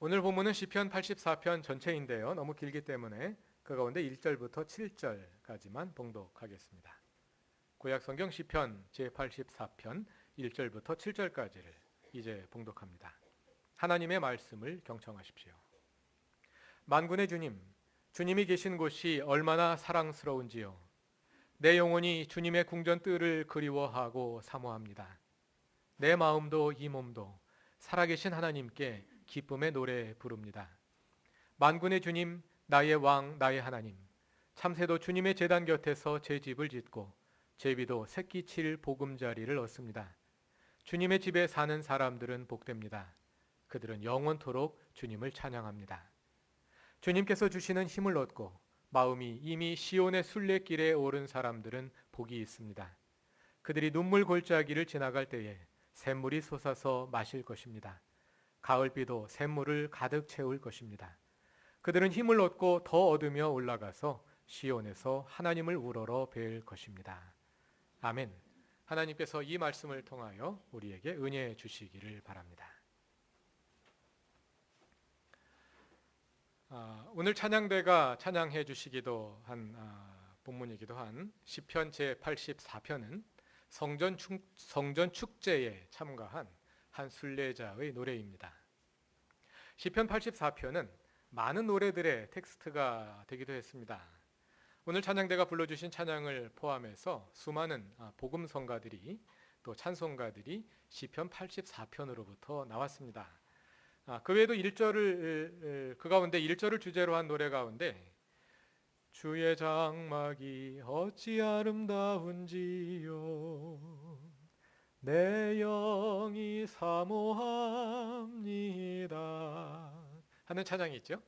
오늘 본문은 시편 84편 전체인데요. 너무 길기 때문에 그 가운데 1절부터 7절까지만 봉독하겠습니다. 구약 성경 시편 제84편 1절부터 7절까지를 이제 봉독합니다. 하나님의 말씀을 경청하십시오. 만군의 주님, 주님이 계신 곳이 얼마나 사랑스러운지요. 내 영혼이 주님의 궁전 뜰을 그리워하고 사모합니다. 내 마음도 이 몸도 살아계신 하나님께 기쁨의 노래 부릅니다. 만군의 주님, 나의 왕, 나의 하나님, 참새도 주님의 제단 곁에서 제 집을 짓고 제비도 새끼 칠 보금자리를 얻습니다. 주님의 집에 사는 사람들은 복됩니다. 그들은 영원토록 주님을 찬양합니다. 주님께서 주시는 힘을 얻고 마음이 이미 시온의 순례길에 오른 사람들은 복이 있습니다. 그들이 눈물 골짜기를 지나갈 때에 샘물이 솟아서 마실 것입니다. 가을비도 샘물을 가득 채울 것입니다. 그들은 힘을 얻고 더 얻으며 올라가서 시온에서 하나님을 우러러 뵐 것입니다. 아멘. 하나님께서 이 말씀을 통하여 우리에게 은혜 주시기를 바랍니다. 오늘 찬양대가 찬양해 주시기도 한 본문이기도 한 시편 제84편은 성전 축제에 참가한 한 순례자의 노래입니다. 시편 84편은 많은 노래들의 텍스트가 되기도 했습니다. 오늘 찬양대가 불러주신 찬양을 포함해서 수많은 복음성가들이 또 찬송가들이 시편 84편으로부터 나왔습니다. 그 외에도 그 가운데 1절을 주제로 한 노래 가운데 주의 장막이 어찌 아름다운지요 내 영이 사모합니다 하는 찬양이 있죠.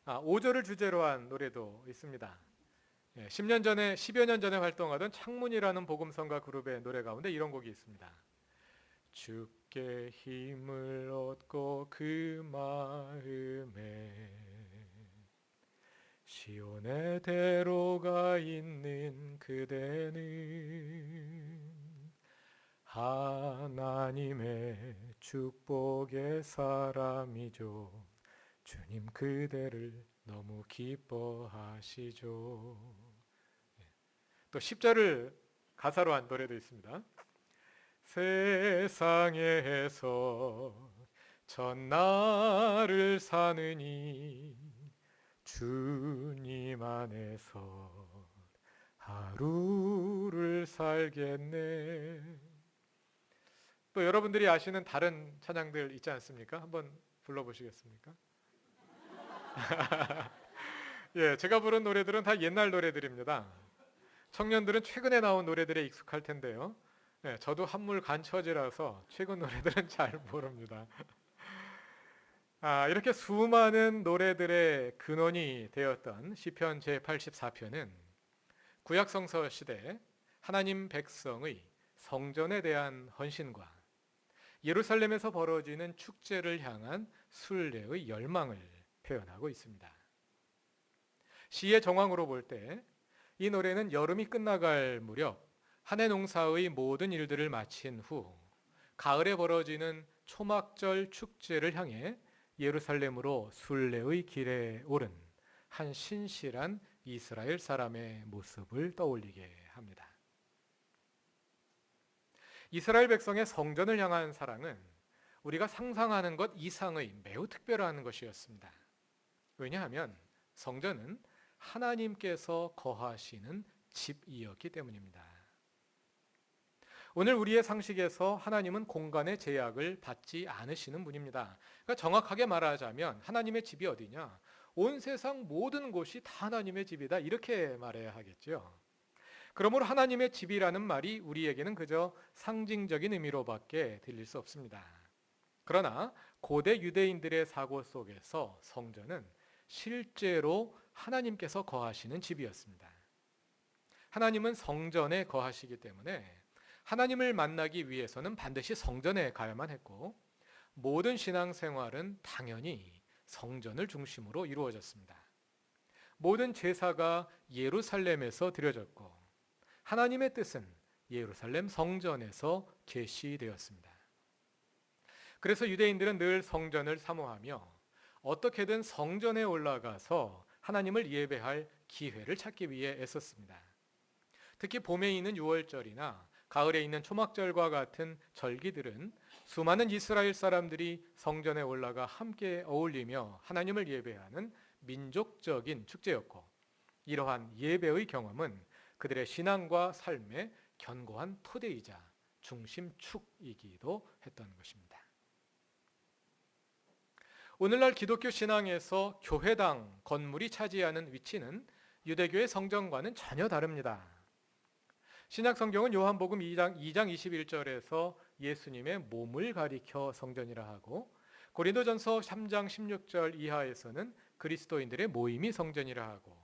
5절을 주제로 한 노래도 있습니다. 10여 년 전에 활동하던 창문이라는 복음성가 그룹의 노래 가운데 이런 곡이 있습니다. 주께 힘을 얻고 그 마음에 시온의 대로가 있는 그대는 하나님의 축복의 사람이죠. 주님 그대를 너무 기뻐하시죠. 또 10절을 가사로 한 노래도 있습니다. 세상에서 전날을 사느니 주님 안에서 하루를 살겠네. 또 여러분들이 아시는 다른 찬양들 있지 않습니까? 한번 불러보시겠습니까? 예, 제가 부른 노래들은 다 옛날 노래들입니다. 청년들은 최근에 나온 노래들에 익숙할 텐데요. 예, 저도 한물 간처지라서 최근 노래들은 잘 모릅니다. 이렇게 수많은 노래들의 근원이 되었던 시편 제84편은 구약성서 시대 하나님 백성의 성전에 대한 헌신과 예루살렘에서 벌어지는 축제를 향한 순례의 열망을 표현하고 있습니다. 시의 정황으로 볼 때 이 노래는 여름이 끝나갈 무렵 한 해 농사의 모든 일들을 마친 후 가을에 벌어지는 초막절 축제를 향해 예루살렘으로 순례의 길에 오른 한 신실한 이스라엘 사람의 모습을 떠올리게 합니다. 이스라엘 백성의 성전을 향한 사랑은 우리가 상상하는 것 이상의 매우 특별한 것이었습니다. 왜냐하면 성전은 하나님께서 거하시는 집이었기 때문입니다. 오늘 우리의 상식에서 하나님은 공간의 제약을 받지 않으시는 분입니다. 그러니까 정확하게 말하자면 하나님의 집이 어디냐? 온 세상 모든 곳이 다 하나님의 집이다 이렇게 말해야 하겠죠. 그러므로 하나님의 집이라는 말이 우리에게는 그저 상징적인 의미로밖에 들릴 수 없습니다. 그러나 고대 유대인들의 사고 속에서 성전은 실제로 하나님께서 거하시는 집이었습니다. 하나님은 성전에 거하시기 때문에 하나님을 만나기 위해서는 반드시 성전에 가야만 했고 모든 신앙생활은 당연히 성전을 중심으로 이루어졌습니다. 모든 제사가 예루살렘에서 드려졌고 하나님의 뜻은 예루살렘 성전에서 계시되었습니다. 그래서 유대인들은 늘 성전을 사모하며 어떻게든 성전에 올라가서 하나님을 예배할 기회를 찾기 위해 애썼습니다. 특히 봄에 있는 유월절이나 가을에 있는 초막절과 같은 절기들은 수많은 이스라엘 사람들이 성전에 올라가 함께 어울리며 하나님을 예배하는 민족적인 축제였고, 이러한 예배의 경험은 그들의 신앙과 삶의 견고한 토대이자 중심축이기도 했던 것입니다. 오늘날 기독교 신앙에서 교회당 건물이 차지하는 위치는 유대교의 성전과는 전혀 다릅니다. 신약 성경은 요한복음 2장 21절에서 예수님의 몸을 가리켜 성전이라 하고, 고린도전서 3장 16절 이하에서는 그리스도인들의 모임이 성전이라 하고,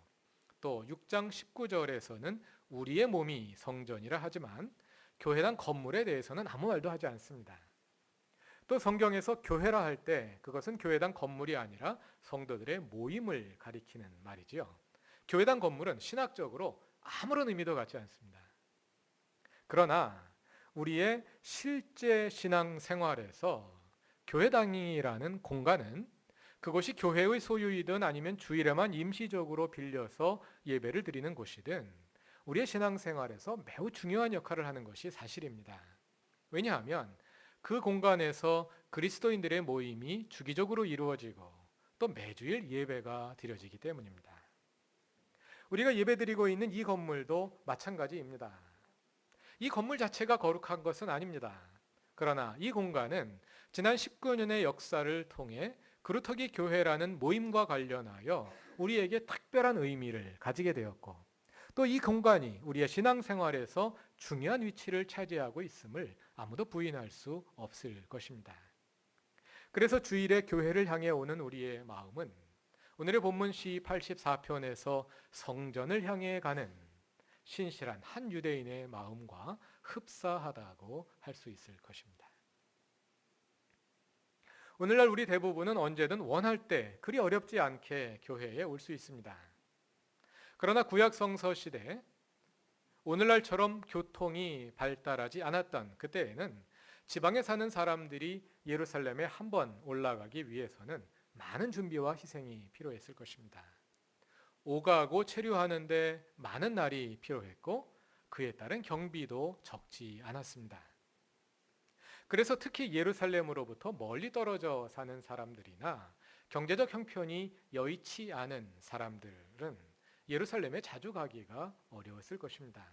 또 6장 19절에서는 우리의 몸이 성전이라 하지만 교회당 건물에 대해서는 아무 말도 하지 않습니다. 또 성경에서 교회라 할 때 그것은 교회당 건물이 아니라 성도들의 모임을 가리키는 말이지요. 교회당 건물은 신학적으로 아무런 의미도 갖지 않습니다. 그러나 우리의 실제 신앙 생활에서 교회당이라는 공간은 그것이 교회의 소유이든 아니면 주일에만 임시적으로 빌려서 예배를 드리는 곳이든 우리의 신앙 생활에서 매우 중요한 역할을 하는 것이 사실입니다. 왜냐하면 그 공간에서 그리스도인들의 모임이 주기적으로 이루어지고 또 매주일 예배가 드려지기 때문입니다. 우리가 예배드리고 있는 이 건물도 마찬가지입니다. 이 건물 자체가 거룩한 것은 아닙니다. 그러나 이 공간은 지난 19년의 역사를 통해 그루터기 교회라는 모임과 관련하여 우리에게 특별한 의미를 가지게 되었고, 또 이 공간이 우리의 신앙생활에서 중요한 위치를 차지하고 있음을 아무도 부인할 수 없을 것입니다. 그래서 주일에 교회를 향해 오는 우리의 마음은 오늘의 본문 시 84편에서 성전을 향해 가는 신실한 한 유대인의 마음과 흡사하다고 할 수 있을 것입니다. 오늘날 우리 대부분은 언제든 원할 때 그리 어렵지 않게 교회에 올 수 있습니다. 그러나 구약 성서 시대 오늘날처럼 교통이 발달하지 않았던 그때에는 지방에 사는 사람들이 예루살렘에 한번 올라가기 위해서는 많은 준비와 희생이 필요했을 것입니다. 오가고 체류하는데 많은 날이 필요했고 그에 따른 경비도 적지 않았습니다. 그래서 특히 예루살렘으로부터 멀리 떨어져 사는 사람들이나 경제적 형편이 여의치 않은 사람들은 예루살렘에 자주 가기가 어려웠을 것입니다.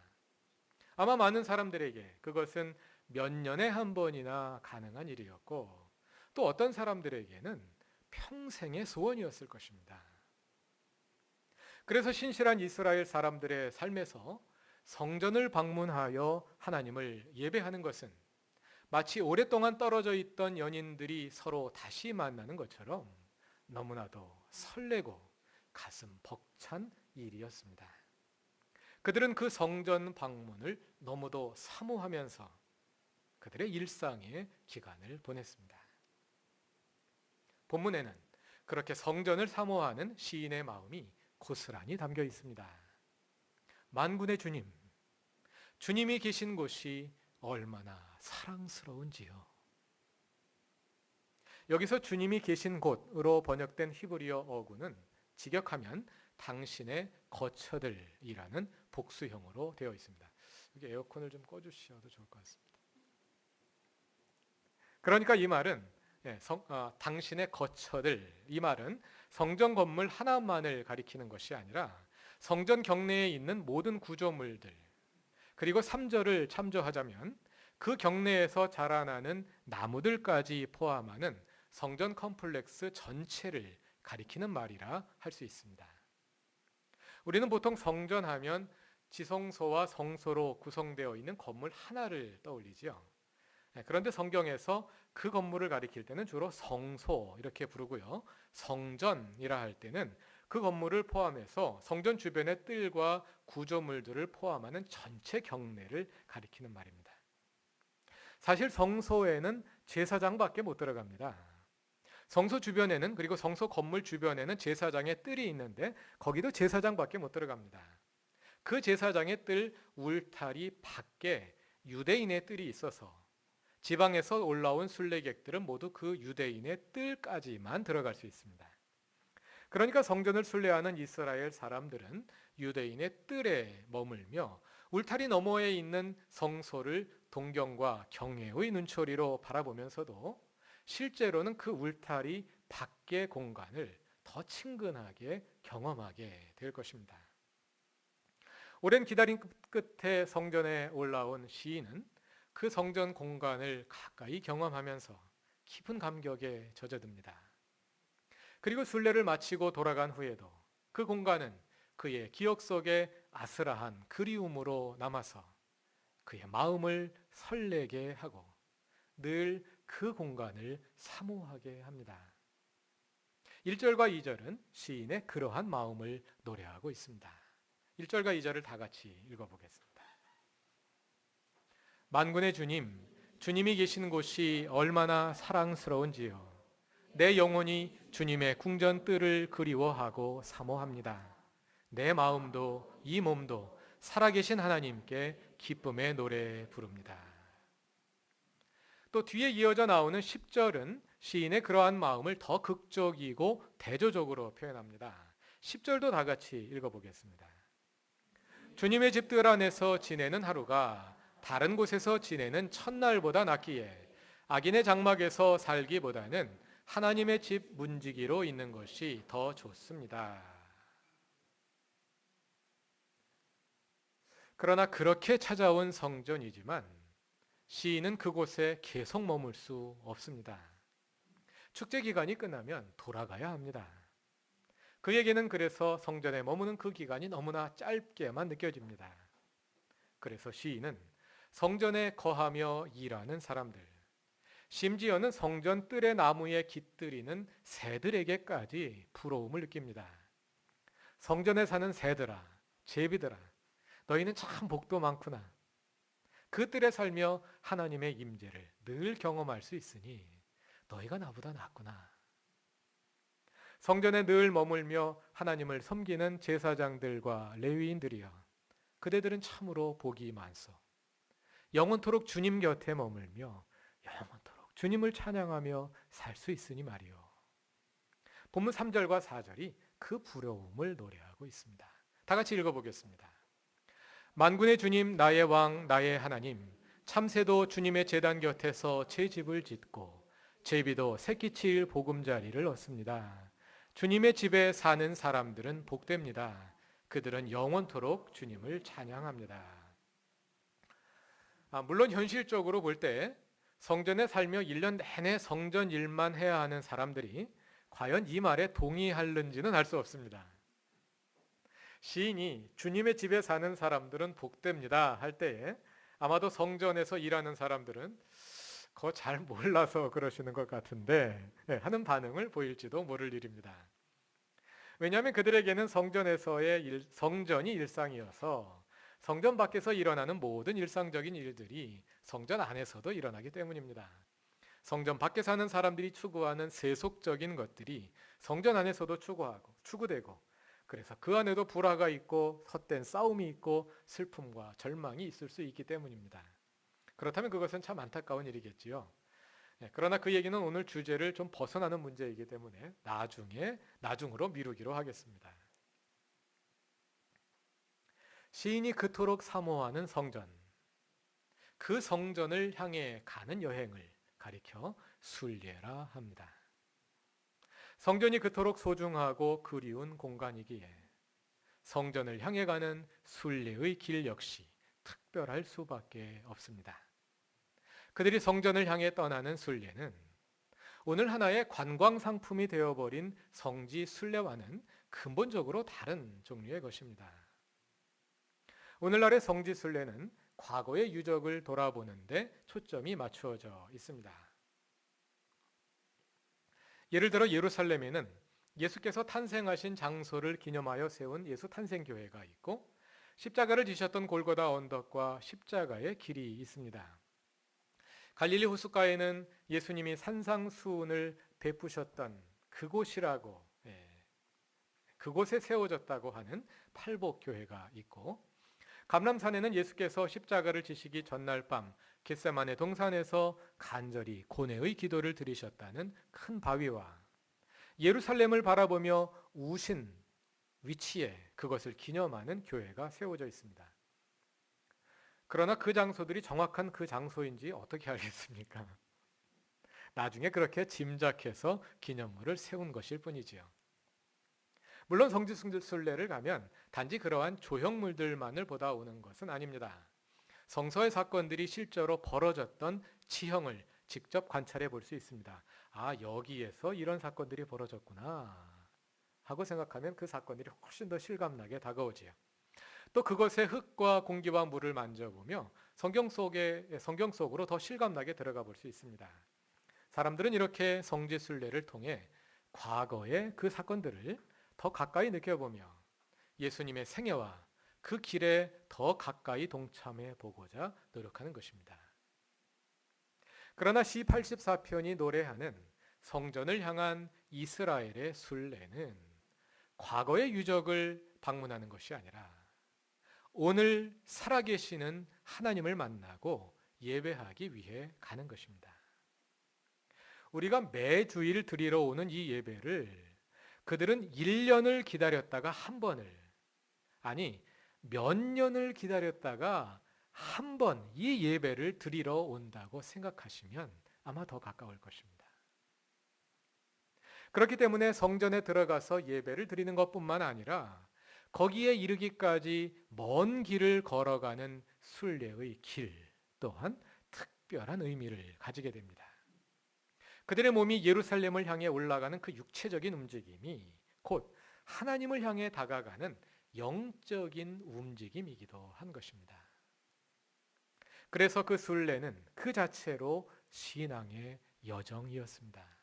아마 많은 사람들에게 그것은 몇 년에 한 번이나 가능한 일이었고, 또 어떤 사람들에게는 평생의 소원이었을 것입니다. 그래서 신실한 이스라엘 사람들의 삶에서 성전을 방문하여 하나님을 예배하는 것은 마치 오랫동안 떨어져 있던 연인들이 서로 다시 만나는 것처럼 너무나도 설레고 가슴 벅찬 일이었습니다. 그들은 그 성전 방문을 너무도 사모하면서 그들의 일상의 기간을 보냈습니다. 본문에는 그렇게 성전을 사모하는 시인의 마음이 고스란히 담겨 있습니다. 만군의 주님, 주님이 계신 곳이 얼마나 사랑스러운지요. 여기서 주님이 계신 곳으로 번역된 히브리어 어구는 직역하면 당신의 거처들이라는 복수형으로 되어 있습니다. 여기 에어컨을 좀 꺼주셔도 좋을 것 같습니다. 그러니까 이 말은 당신의 거처들, 이 말은 성전 건물 하나만을 가리키는 것이 아니라 성전 경내에 있는 모든 구조물들, 그리고 3절을 참조하자면 그 경내에서 자라나는 나무들까지 포함하는 성전 컴플렉스 전체를 가리키는 말이라 할 수 있습니다. 우리는 보통 성전하면 지성소와 성소로 구성되어 있는 건물 하나를 떠올리지요. 그런데 성경에서 그 건물을 가리킬 때는 주로 성소 이렇게 부르고요. 성전이라 할 때는 그 건물을 포함해서 성전 주변의 뜰과 구조물들을 포함하는 전체 경내를 가리키는 말입니다. 사실 성소에는 제사장밖에 못 들어갑니다. 성소 주변에는, 그리고 성소 건물 주변에는 제사장의 뜰이 있는데 거기도 제사장밖에 못 들어갑니다. 그 제사장의 뜰 울타리 밖에 유대인의 뜰이 있어서 지방에서 올라온 순례객들은 모두 그 유대인의 뜰까지만 들어갈 수 있습니다. 그러니까 성전을 순례하는 이스라엘 사람들은 유대인의 뜰에 머물며 울타리 너머에 있는 성소를 동경과 경외의 눈초리로 바라보면서도 실제로는 그 울타리 밖의 공간을 더 친근하게 경험하게 될 것입니다. 오랜 기다림 끝에 성전에 올라온 시인은 그 성전 공간을 가까이 경험하면서 깊은 감격에 젖어듭니다. 그리고 순례를 마치고 돌아간 후에도 그 공간은 그의 기억 속에 아스라한 그리움으로 남아서 그의 마음을 설레게 하고 늘 그 공간을 사모하게 합니다. 1절과 2절은 시인의 그러한 마음을 노래하고 있습니다. 1절과 2절을 다 같이 읽어보겠습니다. 만군의 주님, 주님이 계신 곳이 얼마나 사랑스러운지요. 내 영혼이 주님의 궁전 뜰을 그리워하고 사모합니다. 내 마음도 이 몸도 살아계신 하나님께 기쁨의 노래 부릅니다. 또 뒤에 이어져 나오는 10절은 시인의 그러한 마음을 더 극적이고 대조적으로 표현합니다. 10절도 다 같이 읽어보겠습니다. 주님의 집 뜰 안에서 지내는 하루가 다른 곳에서 지내는 첫날보다 낫기에 악인의 장막에서 살기보다는 하나님의 집 문지기로 있는 것이 더 좋습니다. 그러나 그렇게 찾아온 성전이지만 시인은 그곳에 계속 머물 수 없습니다. 축제 기간이 끝나면 돌아가야 합니다. 그에게는 그래서 성전에 머무는 그 기간이 너무나 짧게만 느껴집니다. 그래서 시인은 성전에 거하며 일하는 사람들, 심지어는 성전 뜰의 나무에 깃들이는 새들에게까지 부러움을 느낍니다. 성전에 사는 새들아, 제비들아, 너희는 참 복도 많구나. 그 뜰에 살며 하나님의 임재를 늘 경험할 수 있으니 너희가 나보다 낫구나. 성전에 늘 머물며 하나님을 섬기는 제사장들과 레위인들이여, 그대들은 참으로 복이 많소. 영원토록 주님 곁에 머물며 영원토록 주님을 찬양하며 살 수 있으니 말이요. 본문 3절과 4절이 그 부러움을 노래하고 있습니다. 다 같이 읽어보겠습니다. 만군의 주님, 나의 왕, 나의 하나님, 참새도 주님의 제단 곁에서 제 집을 짓고 제비도 새끼칠 보금자리를 얻습니다. 주님의 집에 사는 사람들은 복됩니다. 그들은 영원토록 주님을 찬양합니다. 물론 현실적으로 볼 때 성전에 살며 1년 내내 성전 일만 해야 하는 사람들이 과연 이 말에 동의할는지는 알 수 없습니다. 시인이 주님의 집에 사는 사람들은 복됩니다 할 때에 아마도 성전에서 일하는 사람들은 그거 잘 몰라서 그러시는 것 같은데 하는 반응을 보일지도 모를 일입니다. 왜냐하면 그들에게는 성전에서의 성전이 일상이어서 성전 밖에서 일어나는 모든 일상적인 일들이 성전 안에서도 일어나기 때문입니다. 성전 밖에 사는 사람들이 추구하는 세속적인 것들이 성전 안에서도 추구되고 그래서 그 안에도 불화가 있고 헛된 싸움이 있고 슬픔과 절망이 있을 수 있기 때문입니다. 그렇다면 그것은 참 안타까운 일이겠지요. 그러나 그 얘기는 오늘 주제를 좀 벗어나는 문제이기 때문에 나중으로 미루기로 하겠습니다. 시인이 그토록 사모하는 성전, 그 성전을 향해 가는 여행을 가리켜 순례라 합니다. 성전이 그토록 소중하고 그리운 공간이기에 성전을 향해 가는 순례의 길 역시 특별할 수밖에 없습니다. 그들이 성전을 향해 떠나는 순례는 오늘 하나의 관광 상품이 되어버린 성지 순례와는 근본적으로 다른 종류의 것입니다. 오늘날의 성지 순례는 과거의 유적을 돌아보는데 초점이 맞추어져 있습니다. 예를 들어 예루살렘에는 예수께서 탄생하신 장소를 기념하여 세운 예수 탄생교회가 있고 십자가를 지셨던 골고다 언덕과 십자가의 길이 있습니다. 갈릴리 호숫가에는 예수님이 산상수훈을 베푸셨던 그곳이라고 그곳에 세워졌다고 하는 팔복교회가 있고 감람산에는 예수께서 십자가를 지시기 전날 밤 겟세마네 동산에서 간절히 고뇌의 기도를 드리셨다는 큰 바위와 예루살렘을 바라보며 우신 위치에 그것을 기념하는 교회가 세워져 있습니다. 그러나 그 장소들이 정확한 그 장소인지 어떻게 알겠습니까? 나중에 그렇게 짐작해서 기념물을 세운 것일 뿐이지요. 물론 성지순례를 가면 단지 그러한 조형물들만을 보다 오는 것은 아닙니다. 성서의 사건들이 실제로 벌어졌던 지형을 직접 관찰해 볼 수 있습니다. 아, 여기에서 이런 사건들이 벌어졌구나 하고 생각하면 그 사건들이 훨씬 더 실감나게 다가오지요. 또 그것의 흙과 공기와 물을 만져보며 성경 속으로 더 실감나게 들어가 볼 수 있습니다. 사람들은 이렇게 성지순례를 통해 과거의 그 사건들을 더 가까이 느껴보며 예수님의 생애와 그 길에 더 가까이 동참해 보고자 노력하는 것입니다. 그러나 시 84편이 노래하는 성전을 향한 이스라엘의 순례는 과거의 유적을 방문하는 것이 아니라 오늘 살아계시는 하나님을 만나고 예배하기 위해 가는 것입니다. 우리가 매주일 드리러 오는 이 예배를 그들은 1년을 기다렸다가 한 번을, 아니 몇 년을 기다렸다가 한 번 이 예배를 드리러 온다고 생각하시면 아마 더 가까울 것입니다. 그렇기 때문에 성전에 들어가서 예배를 드리는 것뿐만 아니라 거기에 이르기까지 먼 길을 걸어가는 순례의 길 또한 특별한 의미를 가지게 됩니다. 그들의 몸이 예루살렘을 향해 올라가는 그 육체적인 움직임이 곧 하나님을 향해 다가가는 영적인 움직임이기도 한 것입니다. 그래서 그 순례는 그 자체로 신앙의 여정이었습니다.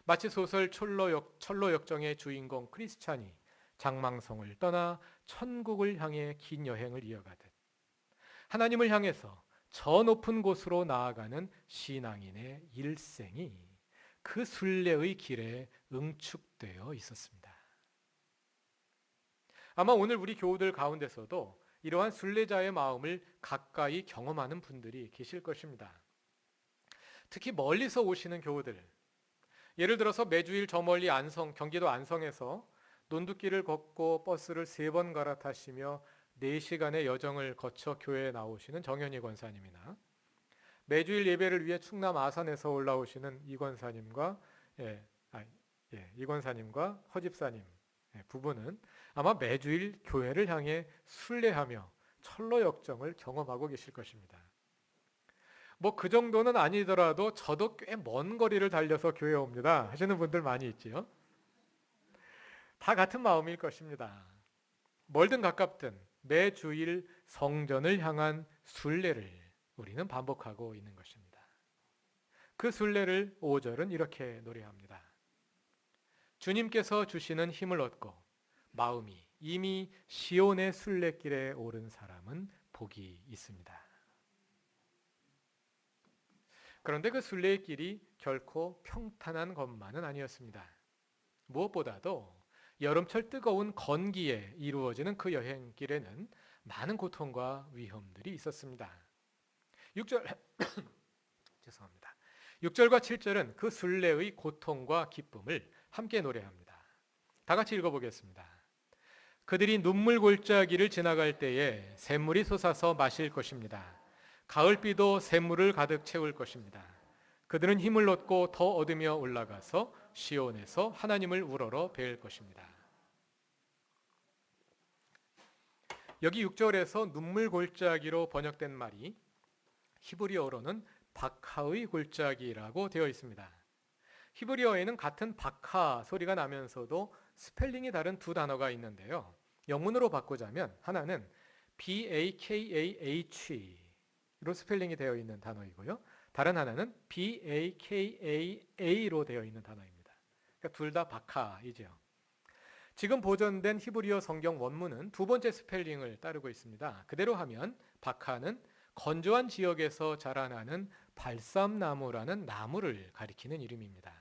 마치 소설 철로 역정의 주인공 크리스찬이 장망성을 떠나 천국을 향해 긴 여행을 이어가듯 하나님을 향해서 저 높은 곳으로 나아가는 신앙인의 일생이 그 순례의 길에 응축되어 있었습니다. 아마 오늘 우리 교우들 가운데서도 이러한 순례자의 마음을 가까이 경험하는 분들이 계실 것입니다. 특히 멀리서 오시는 교우들, 예를 들어서 매주일 저 멀리 경기도 안성에서 논두길을 걷고 버스를 3번 갈아타시며 4시간의 여정을 거쳐 교회에 나오시는 정현희 권사님이나 매주일 예배를 위해 충남 아산에서 올라오시는 이 권사님과 허집사님 부부는 아마 매주일 교회를 향해 순례하며 철로 역정을 경험하고 계실 것입니다. 뭐 그 정도는 아니더라도 저도 꽤 먼 거리를 달려서 교회에 옵니다 하시는 분들 많이 있지요. 다 같은 마음일 것입니다. 멀든 가깝든 매주일 성전을 향한 순례를 우리는 반복하고 있는 것입니다. 그 순례를 5절은 이렇게 노래합니다. 주님께서 주시는 힘을 얻고 마음이 이미 시온의 순례길에 오른 사람은 복이 있습니다. 그런데 그 순례의 길이 결코 평탄한 것만은 아니었습니다. 무엇보다도 여름철 뜨거운 건기에 이루어지는 그 여행길에는 많은 고통과 위험들이 있었습니다. 6절 죄송합니다. 6절과 7절은 그 순례의 고통과 기쁨을 함께 노래합니다. 다 같이 읽어보겠습니다. 그들이 눈물 골짜기를 지나갈 때에 샘물이 솟아서 마실 것입니다. 가을비도 샘물을 가득 채울 것입니다. 그들은 힘을 얻고 더 얻으며 올라가서 시온에서 하나님을 우러러 뵐 것입니다. 여기 6절에서 눈물 골짜기로 번역된 말이 히브리어로는 바카의 골짜기라고 되어 있습니다. 히브리어에는 같은 바카 소리가 나면서도 스펠링이 다른 두 단어가 있는데요. 영문으로 바꾸자면 하나는 BAKAH로 스펠링이 되어 있는 단어이고요. 다른 하나는 BAKAA로 되어 있는 단어입니다. 그러니까 둘 다 바카이죠. 지금 보존된 히브리어 성경 원문은 두 번째 스펠링을 따르고 있습니다. 그대로 하면 바카는 건조한 지역에서 자라나는 발삼나무라는 나무를 가리키는 이름입니다.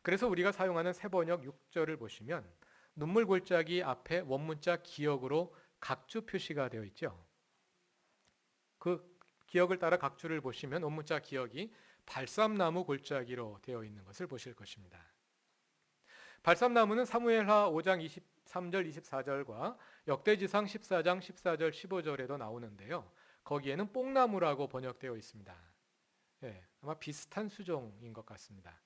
그래서 우리가 사용하는 새번역 6절을 보시면 눈물 골짜기 앞에 원문자 기역으로 각주 표시가 되어 있죠. 그 기역을 따라 각 줄을 보시면 원문자 기역이 발삼나무 골짜기로 되어 있는 것을 보실 것입니다. 발삼나무는 사무엘하 5장 23절 24절과 역대지상 14장 14절 15절에도 나오는데요. 거기에는 뽕나무라고 번역되어 있습니다. 예, 아마 비슷한 수종인 것 같습니다.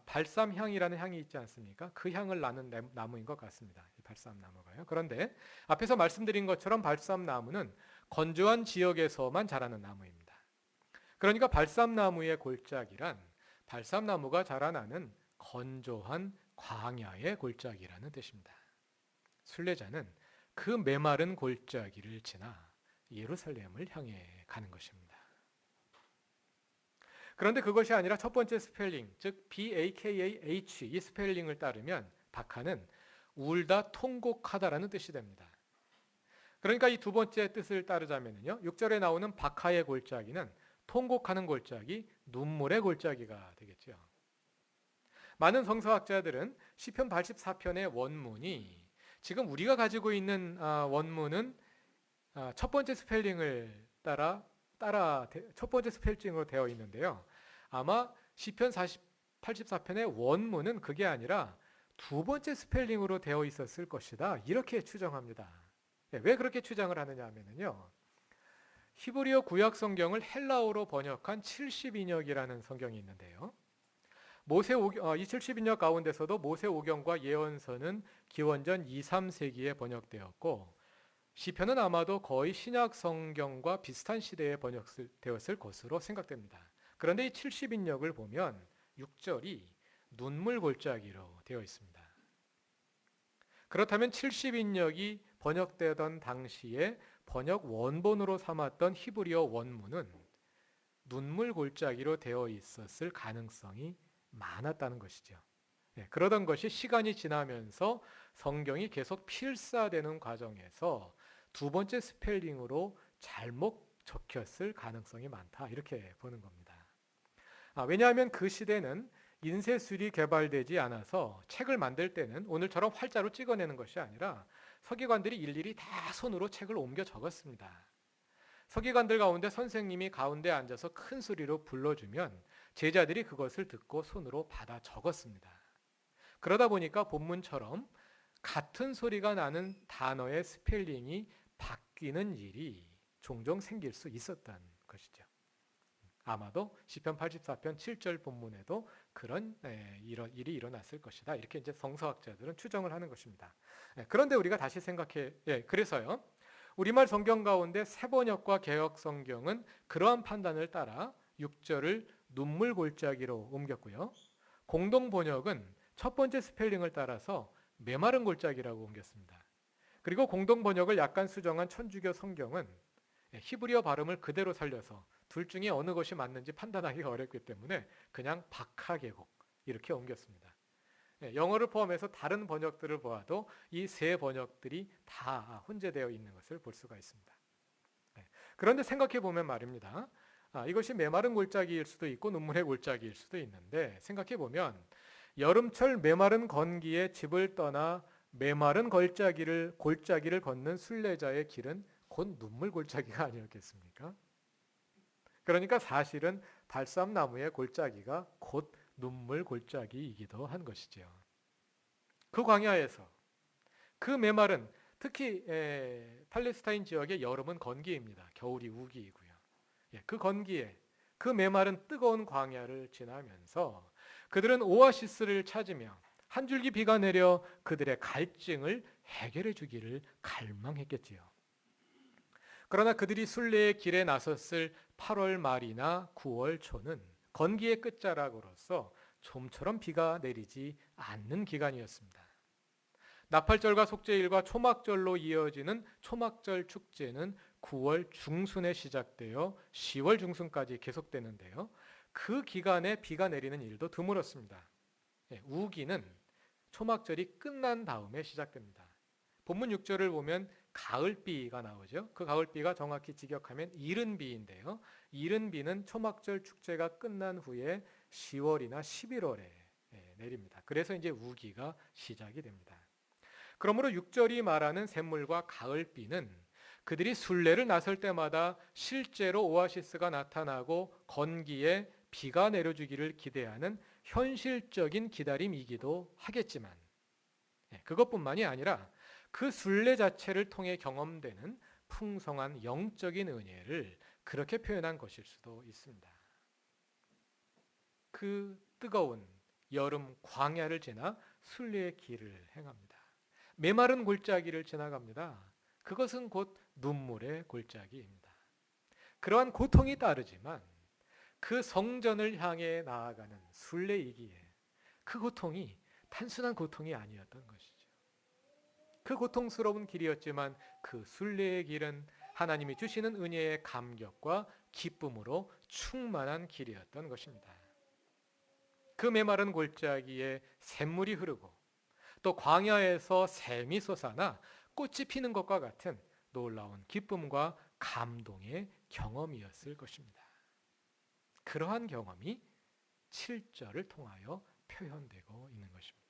발삼향이라는 향이 있지 않습니까? 그 향을 나는 나무인 것 같습니다. 이 발삼나무가요. 그런데 앞에서 말씀드린 것처럼 발삼나무는 건조한 지역에서만 자라는 나무입니다. 그러니까 발삼나무의 골짜기란 발삼나무가 자라나는 건조한 광야의 골짜기라는 뜻입니다. 순례자는 그 메마른 골짜기를 지나 예루살렘을 향해 가는 것입니다. 그런데 그것이 아니라 첫 번째 스펠링, 즉 BAKAH 이 스펠링을 따르면 박하는 울다 통곡하다라는 뜻이 됩니다. 그러니까 이 두 번째 뜻을 따르자면요, 6절에 나오는 박하의 골짜기는 통곡하는 골짜기, 눈물의 골짜기가 되겠죠. 많은 성서학자들은 시편 84편의 원문이 지금 우리가 가지고 있는 원문은 첫 번째 스펠링을 따라 첫 번째 스펠링으로 되어 있는데요. 아마 시편 84편의 원문은 그게 아니라 두 번째 스펠링으로 되어 있었을 것이다. 이렇게 추정합니다. 왜 그렇게 추정을 하느냐 하면요. 히브리어 구약 성경을 헬라어로 번역한 70인역이라는 성경이 있는데요. 이 70인역 가운데서도 모세오경과 예언서는 기원전 2, 3세기에 번역되었고 시편은 아마도 거의 신약 성경과 비슷한 시대에 번역되었을 것으로 생각됩니다. 그런데 이 70인역을 보면 6절이 눈물 골짜기로 되어 있습니다. 그렇다면 70인역이 번역되던 당시에 번역 원본으로 삼았던 히브리어 원문은 눈물 골짜기로 되어 있었을 가능성이 많았다는 것이죠. 그러던 것이 시간이 지나면서 성경이 계속 필사되는 과정에서 두 번째 스펠링으로 잘못 적혔을 가능성이 많다. 이렇게 보는 겁니다. 왜냐하면 그 시대는 인쇄술이 개발되지 않아서 책을 만들 때는 오늘처럼 활자로 찍어내는 것이 아니라 서기관들이 일일이 다 손으로 책을 옮겨 적었습니다. 서기관들 가운데 선생님이 가운데 앉아서 큰 소리로 불러주면 제자들이 그것을 듣고 손으로 받아 적었습니다. 그러다 보니까 본문처럼 같은 소리가 나는 단어의 스펠링이 바뀌는 일이 종종 생길 수 있었던 것이죠. 아마도 시편 84편 7절 본문에도 그런 일이 일어났을 것이다. 이렇게 이제 성서학자들은 추정을 하는 것입니다. 그런데 우리가 다시 그래서요. 우리말 성경 가운데 새번역과 개역 성경은 그러한 판단을 따라 6절을 눈물 골짜기로 옮겼고요. 공동 번역은 첫 번째 스펠링을 따라서 메마른 골짜기라고 옮겼습니다. 그리고 공동 번역을 약간 수정한 천주교 성경은 히브리어 발음을 그대로 살려서 둘 중에 어느 것이 맞는지 판단하기가 어렵기 때문에 그냥 박하 계곡 이렇게 옮겼습니다. 영어를 포함해서 다른 번역들을 보아도 이 세 번역들이 다 혼재되어 있는 것을 볼 수가 있습니다. 그런데 생각해 보면 말입니다. 이것이 메마른 골짜기일 수도 있고 눈물의 골짜기일 수도 있는데 생각해 보면 여름철 메마른 건기에 집을 떠나 메마른 골짜기를 걷는 순례자의 길은 곧 눈물 골짜기가 아니었겠습니까? 그러니까 사실은 발삼나무의 골짜기가 곧 눈물 골짜기이기도 한 것이죠. 그 광야에서 그 메마른 특히 팔레스타인 지역의 여름은 건기입니다. 겨울이 우기이고요. 그 건기에 그 메마른 뜨거운 광야를 지나면서 그들은 오아시스를 찾으며 한 줄기 비가 내려 그들의 갈증을 해결해 주기를 갈망했겠지요. 그러나 그들이 순례의 길에 나섰을 8월 말이나 9월 초는 건기의 끝자락으로서 좀처럼 비가 내리지 않는 기간이었습니다. 나팔절과 속죄일과 초막절로 이어지는 초막절 축제는 9월 중순에 시작되어 10월 중순까지 계속되는데요. 그 기간에 비가 내리는 일도 드물었습니다. 우기는 초막절이 끝난 다음에 시작됩니다. 본문 6절을 보면 가을비가 나오죠. 그 가을비가 정확히 직역하면 이른비인데요. 이른비는 초막절 축제가 끝난 후에 10월이나 11월에 내립니다. 그래서 이제 우기가 시작이 됩니다. 그러므로 6절이 말하는 샘물과 가을비는 그들이 순례를 나설 때마다 실제로 오아시스가 나타나고 건기에 비가 내려주기를 기대하는 현실적인 기다림이기도 하겠지만 그것뿐만이 아니라 그 순례 자체를 통해 경험되는 풍성한 영적인 은혜를 그렇게 표현한 것일 수도 있습니다. 그 뜨거운 여름 광야를 지나 순례의 길을 행합니다. 메마른 골짜기를 지나갑니다. 그것은 곧 눈물의 골짜기입니다. 그러한 고통이 따르지만 그 성전을 향해 나아가는 순례이기에 그 고통이 단순한 고통이 아니었던 것이죠. 그 고통스러운 길이었지만 그 순례의 길은 하나님이 주시는 은혜의 감격과 기쁨으로 충만한 길이었던 것입니다. 그 메마른 골짜기에 샘물이 흐르고 또 광야에서 샘이 솟아나 꽃이 피는 것과 같은 놀라운 기쁨과 감동의 경험이었을 것입니다. 그러한 경험이 7절을 통하여 표현되고 있는 것입니다.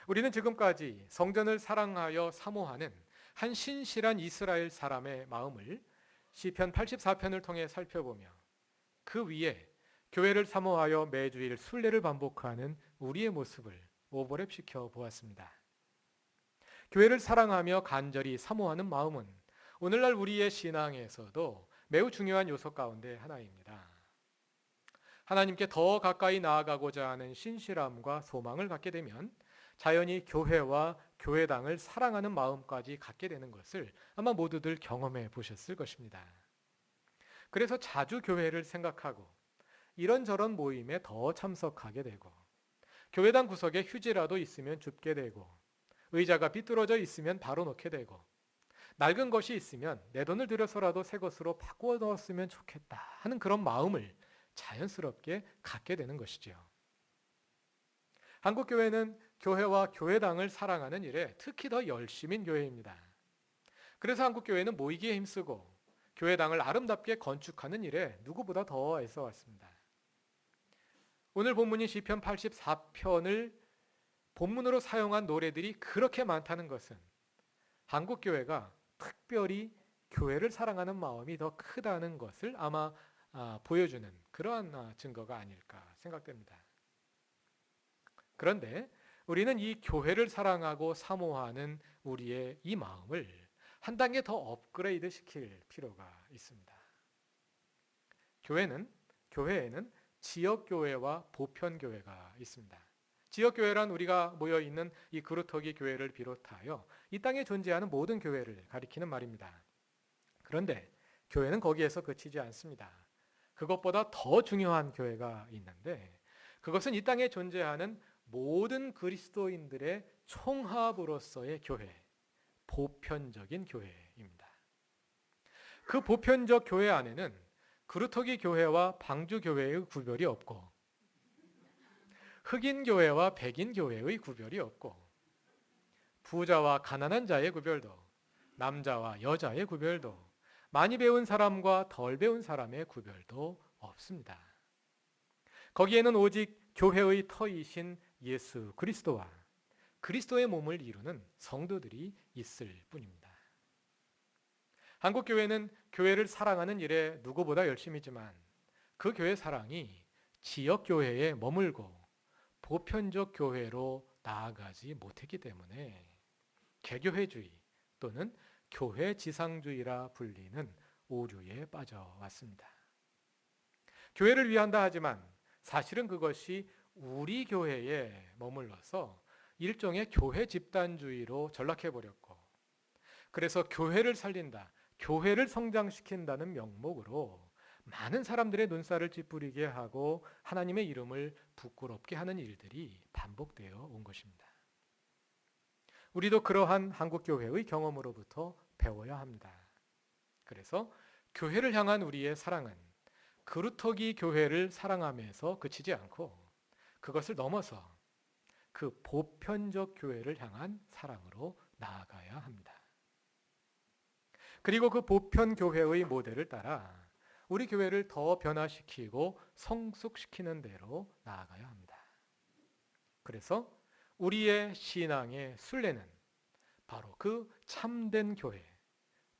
우리는 지금까지 성전을 사랑하여 사모하는 한 신실한 이스라엘 사람의 마음을 시편 84편을 통해 살펴보며 그 위에 교회를 사모하여 매주일 순례를 반복하는 우리의 모습을 오버랩시켜 보았습니다. 교회를 사랑하며 간절히 사모하는 마음은 오늘날 우리의 신앙에서도 매우 중요한 요소 가운데 하나입니다. 하나님께 더 가까이 나아가고자 하는 신실함과 소망을 갖게 되면 자연히 교회와 교회당을 사랑하는 마음까지 갖게 되는 것을 아마 모두들 경험해 보셨을 것입니다. 그래서 자주 교회를 생각하고 이런저런 모임에 더 참석하게 되고 교회당 구석에 휴지라도 있으면 줍게 되고 의자가 비뚤어져 있으면 바로 놓게 되고 낡은 것이 있으면 내 돈을 들여서라도 새 것으로 바꾸어 넣었으면 좋겠다 하는 그런 마음을 자연스럽게 갖게 되는 것이죠. 한국교회는 교회와 교회당을 사랑하는 일에 특히 더 열심인 교회입니다. 그래서 한국교회는 모이기에 힘쓰고 교회당을 아름답게 건축하는 일에 누구보다 더 애써왔습니다. 오늘 본문인 시편 84편을 본문으로 사용한 노래들이 그렇게 많다는 것은 한국교회가 특별히 교회를 사랑하는 마음이 더 크다는 것을 아마 보여주는 그러한 증거가 아닐까 생각됩니다. 그런데 우리는 이 교회를 사랑하고 사모하는 우리의 이 마음을 한 단계 더 업그레이드 시킬 필요가 있습니다. 교회에는 지역교회와 보편교회가 있습니다. 지역교회란 우리가 모여있는 이 그루터기 교회를 비롯하여 이 땅에 존재하는 모든 교회를 가리키는 말입니다. 그런데 교회는 거기에서 그치지 않습니다. 그것보다 더 중요한 교회가 있는데 그것은 이 땅에 존재하는 모든 그리스도인들의 총합으로서의 교회, 보편적인 교회입니다. 그 보편적 교회 안에는 그루터기 교회와 방주 교회의 구별이 없고 흑인 교회와 백인 교회의 구별이 없고 부자와 가난한 자의 구별도 남자와 여자의 구별도 많이 배운 사람과 덜 배운 사람의 구별도 없습니다. 거기에는 오직 교회의 터이신 예수 그리스도와 그리스도의 몸을 이루는 성도들이 있을 뿐입니다. 한국교회는 교회를 사랑하는 일에 누구보다 열심이지만 그 교회 사랑이 지역교회에 머물고 보편적 교회로 나아가지 못했기 때문에 개교회주의 또는 교회 지상주의라 불리는 오류에 빠져왔습니다. 교회를 위한다 하지만 사실은 그것이 우리 교회에 머물러서 일종의 교회 집단주의로 전락해버렸고 그래서 교회를 살린다, 교회를 성장시킨다는 명목으로 많은 사람들의 눈살을 찌푸리게 하고 하나님의 이름을 부끄럽게 하는 일들이 반복되어 온 것입니다. 우리도 그러한 한국교회의 경험으로부터 배워야 합니다. 그래서 교회를 향한 우리의 사랑은 그루터기 교회를 사랑함에서 그치지 않고 그것을 넘어서 그 보편적 교회를 향한 사랑으로 나아가야 합니다. 그리고 그 보편 교회의 모델을 따라 우리 교회를 더 변화시키고 성숙시키는 대로 나아가야 합니다. 그래서 우리의 신앙의 순례는 바로 그 참된 교회,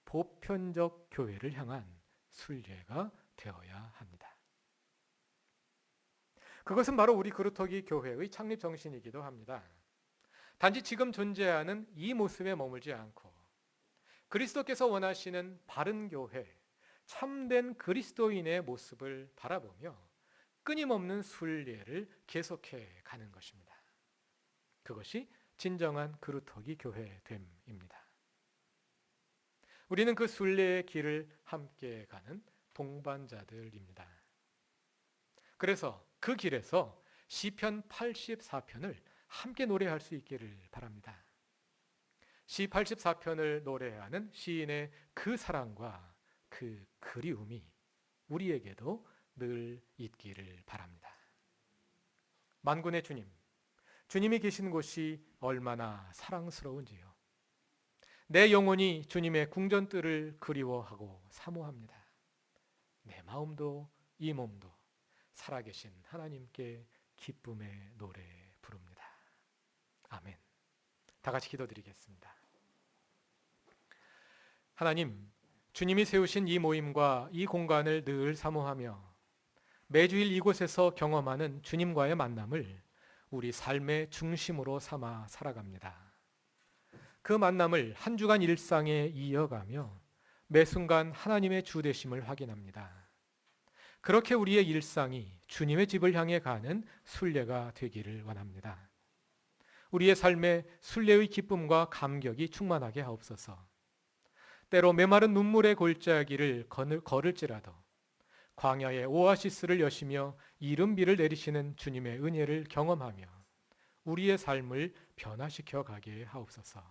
보편적 교회를 향한 순례가 되어야 합니다. 그것은 바로 우리 그루터기 교회의 창립 정신이기도 합니다. 단지 지금 존재하는 이 모습에 머물지 않고 그리스도께서 원하시는 바른 교회, 참된 그리스도인의 모습을 바라보며 끊임없는 순례를 계속해 가는 것입니다. 그것이 진정한 그루터기 교회됨입니다. 우리는 그 순례의 길을 함께 가는 동반자들입니다. 그래서 그 길에서 시편 84편을 함께 노래할 수 있기를 바랍니다. 시 84편을 노래하는 시인의 그 사랑과 그 그리움이 우리에게도 늘 있기를 바랍니다. 만군의 주님, 주님이 계신 곳이 얼마나 사랑스러운지요. 내 영혼이 주님의 궁전뜰을 그리워하고 사모합니다. 내 마음도 이 몸도 살아계신 하나님께 기쁨의 노래 부릅니다. 아멘. 다 같이 기도드리겠습니다. 하나님, 주님이 세우신 이 모임과 이 공간을 늘 사모하며 매주일 이곳에서 경험하는 주님과의 만남을 우리 삶의 중심으로 삼아 살아갑니다. 그 만남을 한 주간 일상에 이어가며 매 순간 하나님의 주되심을 확인합니다. 그렇게 우리의 일상이 주님의 집을 향해 가는 순례가 되기를 원합니다. 우리의 삶에 순례의 기쁨과 감격이 충만하게 하옵소서. 때로 메마른 눈물의 골짜기를 걸을지라도 광야의 오아시스를 여시며 이른 비를 내리시는 주님의 은혜를 경험하며 우리의 삶을 변화시켜 가게 하옵소서.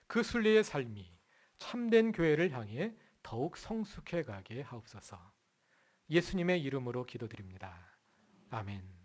그 순례의 삶이 참된 교회를 향해 더욱 성숙해 가게 하옵소서. 예수님의 이름으로 기도드립니다. 아멘.